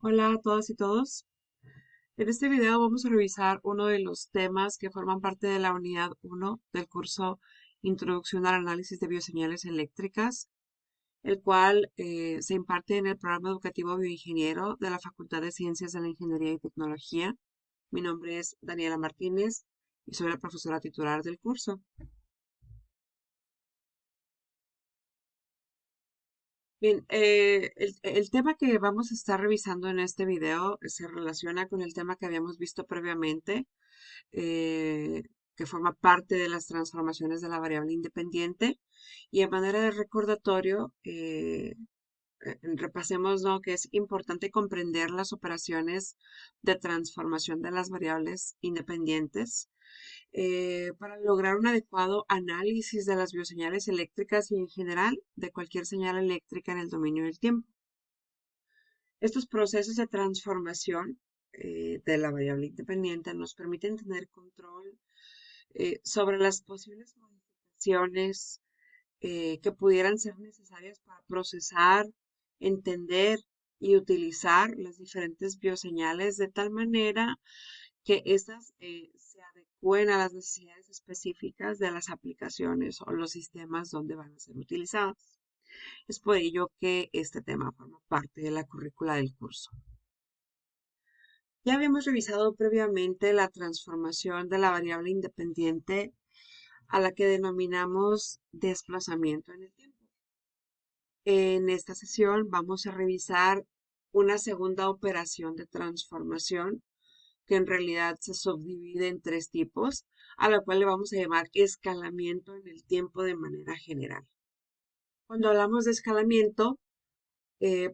Hola a todas y todos. En este video vamos a revisar uno de los temas que forman parte de la unidad 1 del curso Introducción al Análisis de Bioseñales Eléctricas, el cual se imparte en el programa educativo bioingeniero de la Facultad de Ciencias de la Ingeniería y Tecnología. Mi nombre es Daniela Martínez y soy la profesora titular del curso. Bien, el tema que vamos a estar revisando en este video se relaciona con el tema que habíamos visto previamente, eh, que forma parte de las transformaciones de la variable independiente. Y en manera de recordatorio, repasemos, ¿no?, que es importante comprender las operaciones de transformación de las variables independientes para lograr un adecuado análisis de las bioseñales eléctricas y en general de cualquier señal eléctrica en el dominio del tiempo. Estos procesos de transformación de la variable independiente nos permiten tener control sobre las posibles modificaciones que pudieran ser necesarias para procesar, entender y utilizar las diferentes bioseñales de tal manera que éstas se adecúen a las necesidades específicas de las aplicaciones o los sistemas donde van a ser utilizadas. Es por ello que este tema forma parte de la currícula del curso. Ya habíamos revisado previamente la transformación de la variable independiente a la que denominamos desplazamiento en el tiempo. En esta sesión vamos a revisar una segunda operación de transformación que en realidad se subdivide en tres tipos, a la cual le vamos a llamar escalamiento en el tiempo de manera general. Cuando hablamos de escalamiento,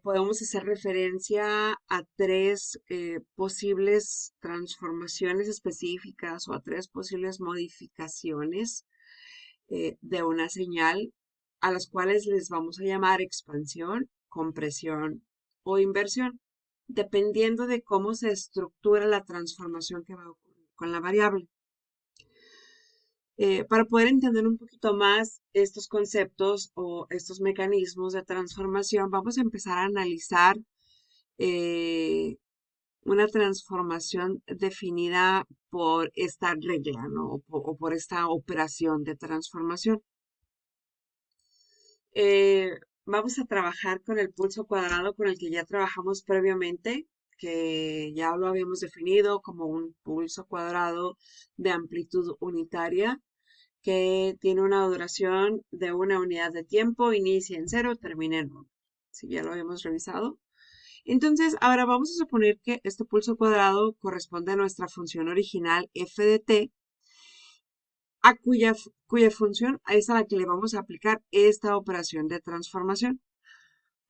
podemos hacer referencia a tres posibles transformaciones específicas o a tres posibles modificaciones de una señal, a las cuales les vamos a llamar expansión, compresión o inversión, dependiendo de cómo se estructura la transformación que va a ocurrir con la variable. Para poder entender un poquito más estos conceptos o estos mecanismos de transformación, vamos a empezar a analizar eh, una transformación definida por esta regla, ¿no? O por esta operación de transformación. Eh, Vamos a trabajar con el pulso cuadrado con el que ya trabajamos previamente, que ya lo habíamos definido como un pulso cuadrado de amplitud unitaria que tiene una duración de una unidad de tiempo, inicia en 0, termina en 1. Si ya lo habíamos revisado. Entonces, ahora vamos a suponer que este pulso cuadrado corresponde a nuestra función original f de t, a cuya función es a la que le vamos a aplicar esta operación de transformación.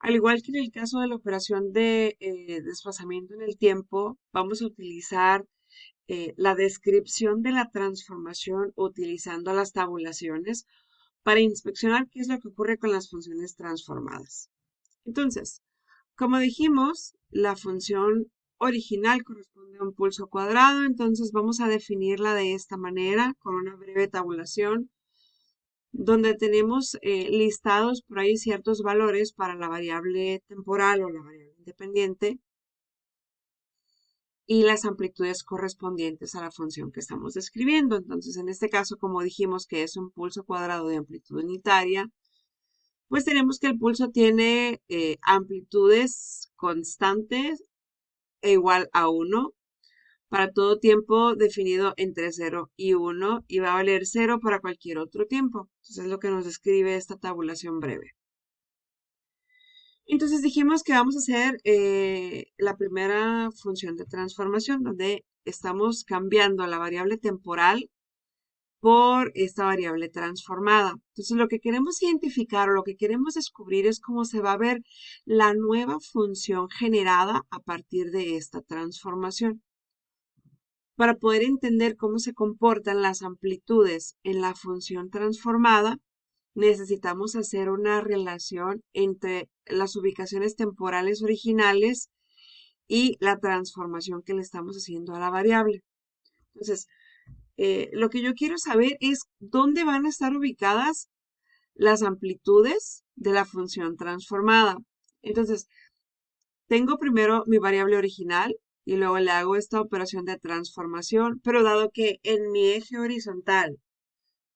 Al igual que en el caso de la operación de desplazamiento en el tiempo, vamos a utilizar la descripción de la transformación utilizando las tabulaciones para inspeccionar qué es lo que ocurre con las funciones transformadas. Entonces, como dijimos, la función original corresponde a un pulso cuadrado, entonces vamos a definirla de esta manera con una breve tabulación donde tenemos listados por ahí ciertos valores para la variable temporal o la variable independiente y las amplitudes correspondientes a la función que estamos describiendo. Entonces, en este caso, como dijimos que es un pulso cuadrado de amplitud unitaria, pues tenemos que el pulso tiene amplitudes constantes e igual a 1 para todo tiempo definido entre 0 y 1 y va a valer 0 para cualquier otro tiempo. Entonces es lo que nos describe esta tabulación breve. Entonces dijimos que vamos a hacer la primera función de transformación donde estamos cambiando la variable temporal por esta variable transformada. Entonces lo que queremos identificar o lo que queremos descubrir es cómo se va a ver la nueva función generada a partir de esta transformación. Para poder entender cómo se comportan las amplitudes en la función transformada, necesitamos hacer una relación entre las ubicaciones temporales originales y la transformación que le estamos haciendo a la variable. Entonces, lo que yo quiero saber es dónde van a estar ubicadas las amplitudes de la función transformada. Entonces, tengo primero mi variable original y luego le hago esta operación de transformación, pero dado que en mi eje horizontal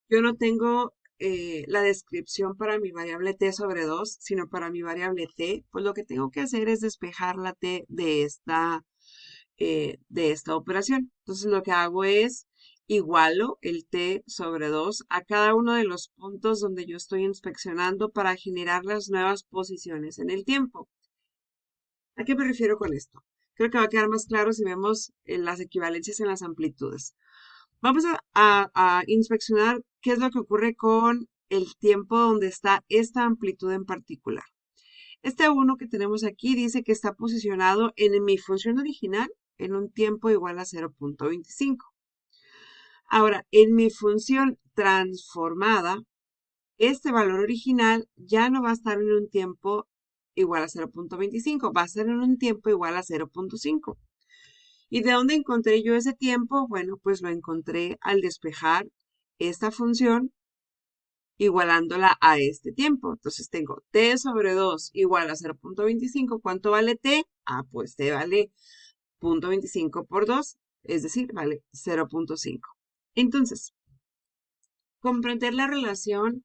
yo no tengo la descripción para mi variable t sobre 2, sino para mi variable t, pues lo que tengo que hacer es despejar la t de esta operación. Entonces lo que hago es igualo el t sobre 2 a cada uno de los puntos donde yo estoy inspeccionando para generar las nuevas posiciones en el tiempo. ¿A qué me refiero con esto? Creo que va a quedar más claro si vemos las equivalencias en las amplitudes. Vamos a inspeccionar qué es lo que ocurre con el tiempo donde está esta amplitud en particular. Este 1 que tenemos aquí dice que está posicionado en mi función original en un tiempo igual a 0.25. Ahora, en mi función transformada, este valor original ya no va a estar en un tiempo igual a 0.25, va a estar en un tiempo igual a 0.5. ¿Y de dónde encontré yo ese tiempo? Bueno, pues lo encontré al despejar esta función igualándola a este tiempo. Entonces tengo t sobre 2 igual a 0.25. ¿Cuánto vale t? Ah, pues t vale 0.25 por 2, es decir, vale 0.5. Entonces, comprender la relación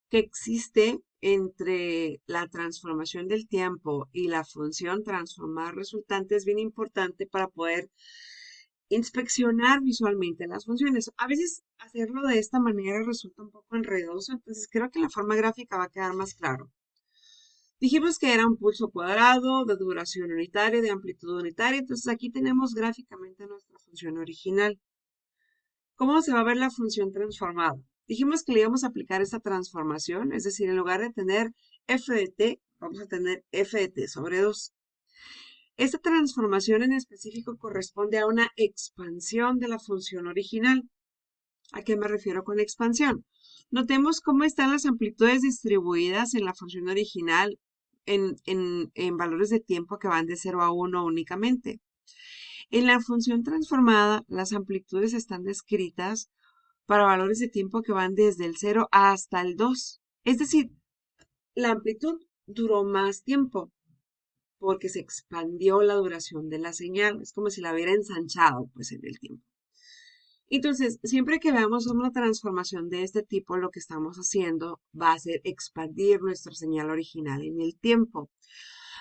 que existe entre la transformación del tiempo y la función transformar resultante es bien importante para poder inspeccionar visualmente las funciones. A veces hacerlo de esta manera resulta un poco enredoso, entonces creo que la forma gráfica va a quedar más claro. Dijimos que era un pulso cuadrado de duración unitaria, de amplitud unitaria, entonces aquí tenemos gráficamente nuestra función original. ¿Cómo se va a ver la función transformada? Dijimos que le íbamos a aplicar esta transformación, es decir, en lugar de tener f de t, vamos a tener f de t sobre 2. Esta transformación en específico corresponde a una expansión de la función original. ¿A qué me refiero con expansión? Notemos cómo están las amplitudes distribuidas en la función original en valores de tiempo que van de 0 a 1 únicamente. En la función transformada, las amplitudes están descritas para valores de tiempo que van desde el 0 hasta el 2. Es decir, la amplitud duró más tiempo porque se expandió la duración de la señal. Es como si la hubiera ensanchado pues en el tiempo. Entonces, siempre que veamos una transformación de este tipo, lo que estamos haciendo va a ser expandir nuestra señal original en el tiempo.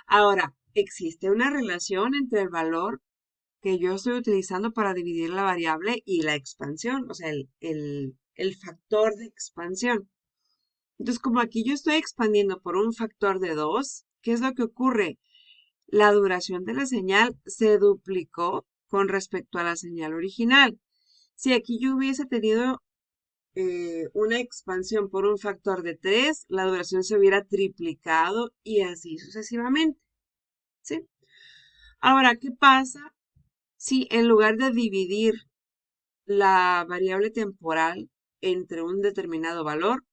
Ahora, existe una relación entre el valor que yo estoy utilizando para dividir la variable y la expansión, o sea, el factor de expansión. Entonces, como aquí yo estoy expandiendo por un factor de 2, ¿qué es lo que ocurre? La duración de la señal se duplicó con respecto a la señal original. Si aquí yo hubiese tenido una expansión por un factor de 3, la duración se hubiera triplicado y así sucesivamente. ¿Sí? Ahora, ¿qué pasa si en lugar de dividir la variable temporal entre un determinado valor,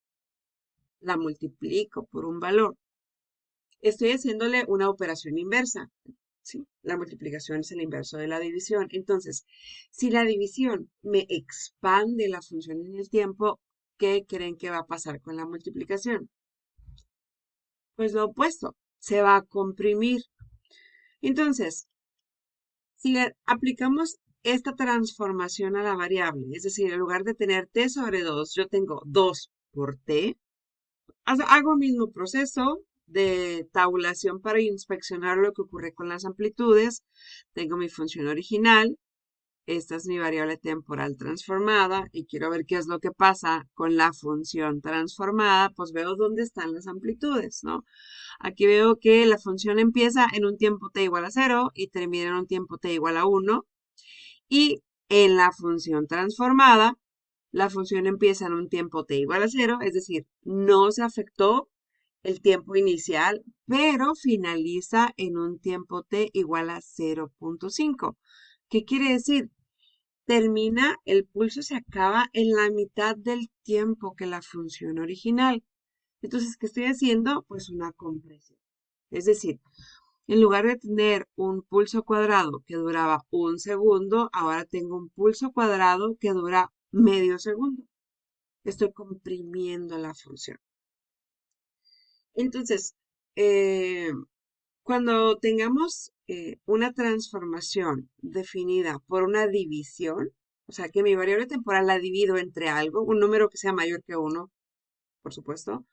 la multiplico por un valor? Estoy haciéndole una operación inversa. ¿Sí? La multiplicación es el inverso de la división. Entonces, si la división me expande la función en el tiempo, ¿qué creen que va a pasar con la multiplicación? Pues lo opuesto, se va a comprimir. Entonces, si le aplicamos esta transformación a la variable, es decir, en lugar de tener t sobre 2, yo tengo 2 por t, hago el mismo proceso de tabulación para inspeccionar lo que ocurre con las amplitudes. Tengo mi función original. Esta es mi variable temporal transformada y quiero ver qué es lo que pasa con la función transformada. Pues veo dónde están las amplitudes, ¿no? Aquí veo que la función empieza en un tiempo t igual a 0 y termina en un tiempo t igual a 1. Y en la función transformada, la función empieza en un tiempo t igual a 0, es decir, no se afectó el tiempo inicial, pero finaliza en un tiempo t igual a 0.5. ¿Qué quiere decir? Termina, el pulso se acaba en la mitad del tiempo que la función original. Entonces, ¿qué estoy haciendo? Pues una compresión. Es decir, en lugar de tener un pulso cuadrado que duraba 1 segundo, ahora tengo un pulso cuadrado que dura medio segundo. Estoy comprimiendo la función. Entonces, eh, Cuando tengamos una transformación definida por una división, o sea, que mi variable temporal la divido entre algo, un número que sea mayor que uno, por supuesto,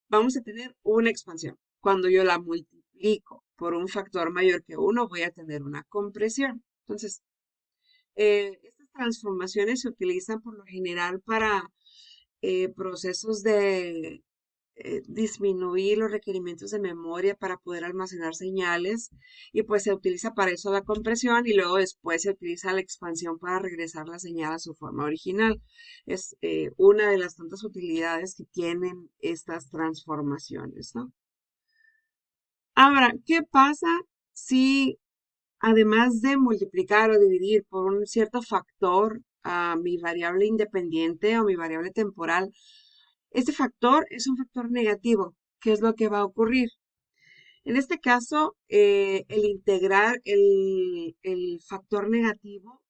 vamos a tener una expansión. Cuando yo la multiplico por un factor mayor que uno, voy a tener una compresión. Entonces, estas transformaciones se utilizan por lo general para procesos de disminuir los requerimientos de memoria para poder almacenar señales y pues se utiliza para eso la compresión y luego después se utiliza la expansión para regresar la señal a su forma original. Es una de las tantas utilidades que tienen estas transformaciones, ¿no? Ahora, ¿qué pasa si además de multiplicar o dividir por un cierto factor a mi variable independiente o mi variable temporal, este factor es un factor negativo? ¿Qué es lo que va a ocurrir? En este caso, el integrar el factor negativo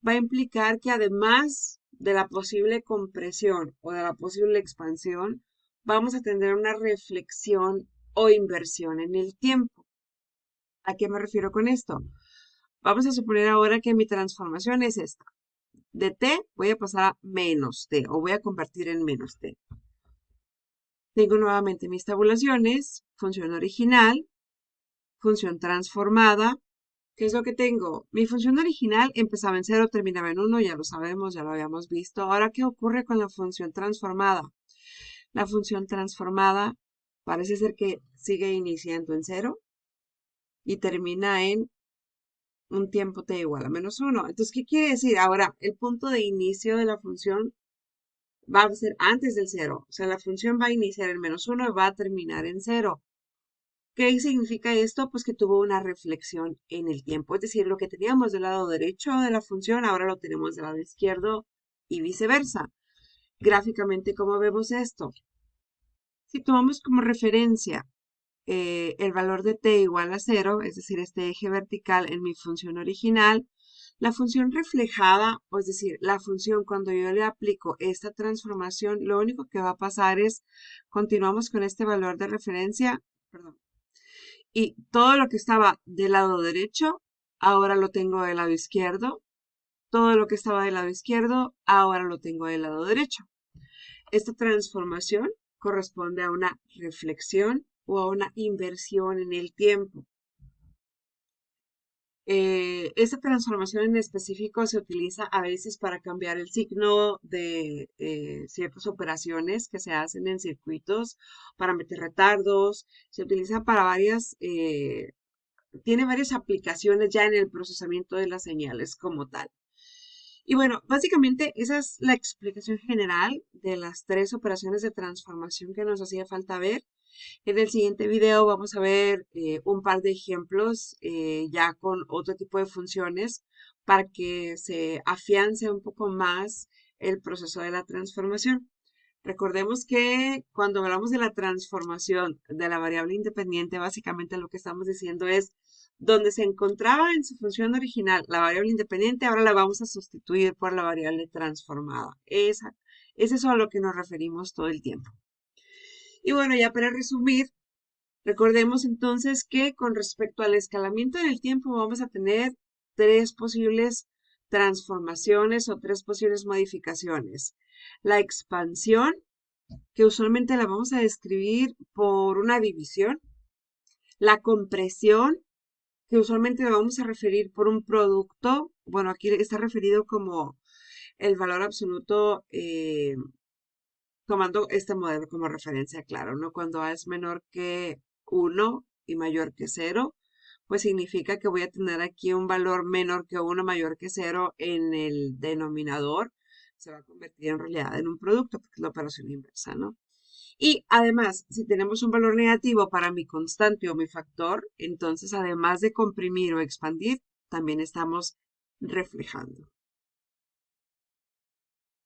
va a implicar que además de la posible compresión o de la posible expansión, vamos a tener una reflexión o inversión en el tiempo. ¿A qué me refiero con esto? Vamos a suponer ahora que mi transformación es esta. De t voy a pasar a menos t o voy a convertir en menos t. Tengo nuevamente mis tabulaciones, función original, función transformada. ¿Qué es lo que tengo? Mi función original empezaba en 0, terminaba en 1, ya lo sabemos, ya lo habíamos visto. Ahora, ¿qué ocurre con la función transformada? La función transformada parece ser que sigue iniciando en 0 y termina en un tiempo t igual a menos 1. Entonces, ¿qué quiere decir? Ahora, el punto de inicio de la función va a ser antes del 0. O sea, la función va a iniciar en menos 1 y va a terminar en 0. ¿Qué significa esto? Pues que tuvo una reflexión en el tiempo. Es decir, lo que teníamos del lado derecho de la función, ahora lo tenemos del lado izquierdo y viceversa. Gráficamente, ¿cómo vemos esto? Si tomamos como referencia el valor de t igual a 0, es decir, este eje vertical en mi función original, la función reflejada, o es decir, la función cuando yo le aplico esta transformación, lo único que va a pasar es, continuamos con este valor de referencia, perdón, y todo lo que estaba del lado derecho, ahora lo tengo del lado izquierdo. Todo lo que estaba del lado izquierdo, ahora lo tengo del lado derecho. Esta transformación corresponde a una reflexión o a una inversión en el tiempo. Esta transformación en específico se utiliza a veces para cambiar el signo de ciertas operaciones que se hacen en circuitos, para meter retardos, se utiliza para tiene varias aplicaciones ya en el procesamiento de las señales como tal. Y bueno, básicamente esa es la explicación general de las tres operaciones de transformación que nos hacía falta ver. En el siguiente video vamos a ver un par de ejemplos ya con otro tipo de funciones para que se afiance un poco más el proceso de la transformación. Recordemos que cuando hablamos de la transformación de la variable independiente, básicamente lo que estamos diciendo es donde se encontraba en su función original la variable independiente, ahora la vamos a sustituir por la variable transformada. Es eso a lo que nos referimos todo el tiempo. Y bueno, ya para resumir, recordemos entonces que con respecto al escalamiento en el tiempo vamos a tener tres posibles transformaciones o tres posibles modificaciones. La expansión, que usualmente la vamos a describir por una división. La compresión, que usualmente la vamos a referir por un producto. Bueno, aquí está referido como el valor absoluto, tomando este modelo como referencia, claro, ¿no? Cuando A es menor que 1 y mayor que 0, pues significa que voy a tener aquí un valor menor que 1, mayor que 0 en el denominador. Se va a convertir en realidad en un producto, porque es la operación inversa, ¿no? Y además, si tenemos un valor negativo para mi constante o mi factor, entonces además de comprimir o expandir, también estamos reflejando.